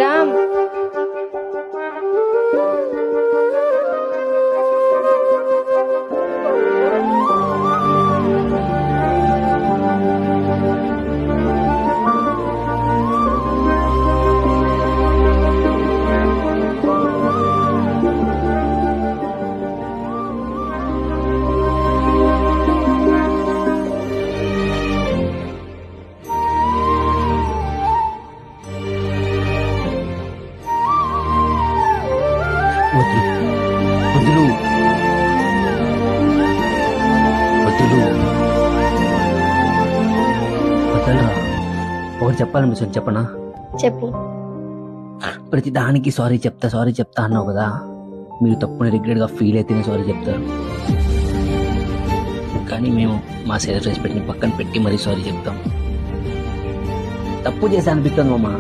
రామ్, వద్దు వద్దులు వద్దులు వద్దలరా. ఒకటి చెప్పాలనిపిస్తుంది, చెప్పనా? చెప్పు. ప్రతి దానికి సారీ చెప్తా అన్నావు కదా. మీరు తప్పుని రిగ్రెట్గా ఫీల్ అయితేనే సారీ చెప్తారు, కానీ మేము మా సెల్ఫ్ రెస్పెక్ట్ని పక్కన పెట్టి మరీ సారీ చెప్తాం. తప్పు చేసి అనిపిస్తుంది మామ.